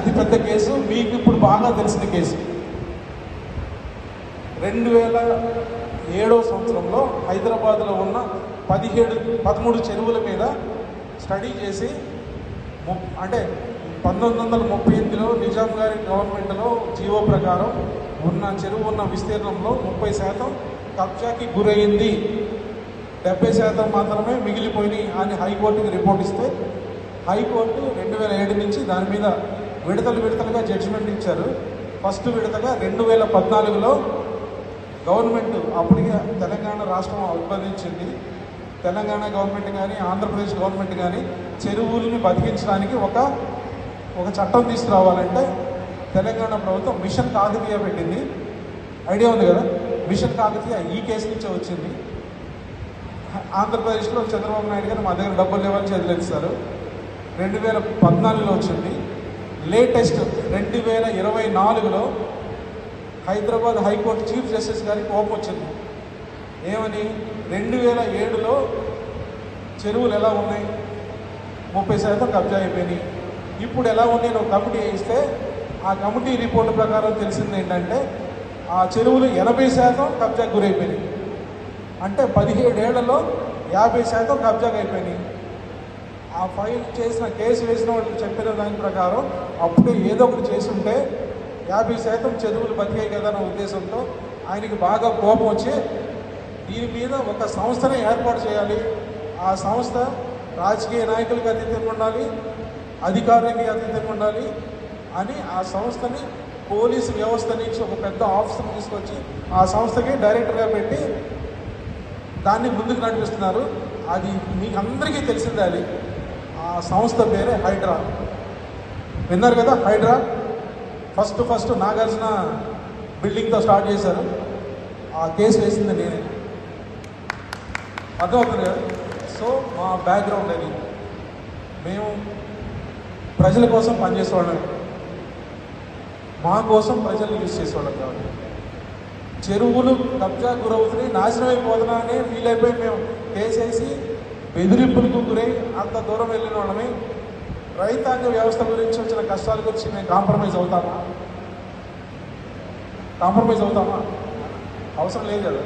అతిపెద్ద కేసు, మీకు ఇప్పుడు బాగా తెలిసిన కేసు. 2007 సంవత్సరంలో హైదరాబాద్లో ఉన్న 13 చెరువుల మీద స్టడీ చేసి, అంటే 1938లో నిజాం గారి గవర్నమెంట్లో జీవో ప్రకారం ఉన్న చెరువు ఉన్న విస్తీర్ణంలో 30% కబ్జాకి గురయింది, 70% మాత్రమే మిగిలిపోయినాయి అని హైకోర్టుకి రిపోర్ట్ ఇస్తే, హైకోర్టు 2007 నుంచి దాని మీద విడతలుగా జడ్జిమెంట్ ఇచ్చారు. ఫస్ట్ విడతగా 2014లో గవర్నమెంట్, అప్పటికే తెలంగాణ రాష్ట్రం ఉద్భవించింది, తెలంగాణ గవర్నమెంట్ కానీ ఆంధ్రప్రదేశ్ గవర్నమెంట్ కానీ చెరువుల్ని బతికించడానికి ఒక చట్టం తీసుకురావాలంటే తెలంగాణ ప్రభుత్వం మిషన్ కాకతీయ పెట్టింది. ఐడియా ఉంది కదా, మిషన్ కాకతీయ ఈ కేసు నుంచే వచ్చింది. ఆంధ్రప్రదేశ్లో చంద్రబాబు నాయుడు గారు మా దగ్గర డబ్బులు లేవని చేతులెత్తారు. 2014లో వచ్చింది. లేటెస్ట్ 2024లో హైదరాబాద్ హైకోర్టు చీఫ్ జస్టిస్ గారికి కోపం వచ్చింది. ఏమని, 2007లో చెరువులు ఎలా ఉన్నాయి, 30% కబ్జా అయిపోయినాయి, ఇప్పుడు ఎలా ఉన్నాయి ఒక కమిటీ వేయిస్తే ఆ కమిటీ రిపోర్టు ప్రకారం తెలిసింది ఏంటంటే ఆ చెరువులు 80% కబ్జాకు గురైపోయినాయి. అంటే 17 ఏళ్లలో 50% కబ్జాకు అయిపోయినాయి. ఆ ఫైల్ చేసిన కేసు వేసిన వాళ్ళు చెప్పిన దాని ప్రకారం అప్పుడే ఏదో ఒకటి చేసుంటే 50% చెరువులు బతికాయి కదా అన్న ఉద్దేశంతో ఆయనకి బాగా కోపం వచ్చి దీని మీద ఒక సంస్థనే ఏర్పాటు చేయాలి, ఆ సంస్థ రాజకీయ నాయకులకు అతీతంగా ఉండాలి, అధికారులకి అతీతంగా ఉండాలి అని ఆ సంస్థని పోలీసు వ్యవస్థ నుంచి ఒక పెద్ద ఆఫీసర్ని తీసుకొచ్చి ఆ సంస్థకి డైరెక్టర్గా పెట్టి దాన్ని ముందుకు నడిపిస్తున్నారు. అది మీకు అందరికీ తెలిసిందే. అది ఆ సంస్థ పేరే హైడ్రా. విన్నారు కదా, హైడ్రా. ఫస్ట్ నాగార్జున బిల్డింగ్తో స్టార్ట్ చేశారు. ఆ కేసు వేసింది నేనే. అర్థమవుతుంది కదా. సో మా బ్యాక్గ్రౌండ్ అది, మేము ప్రజల కోసం పనిచేసేవాళ్ళం, మా కోసం ప్రజలు యూజ్ చేసేవాళ్ళం. కాబట్టి చెరువులు కబ్జా గురవుతున్నాయి, నాశనం అయిపోతున్నా అని ఫీల్ అయిపోయి మేము కేసేసి బెదిరింపులకు గురై అంత దూరం వెళ్ళిన వాళ్ళమే. రైతాంగ వ్యవస్థ గురించి వచ్చిన కష్టాల గురించి మేము కాంప్రమైజ్ అవుతామా? అవసరం లేదు కదా.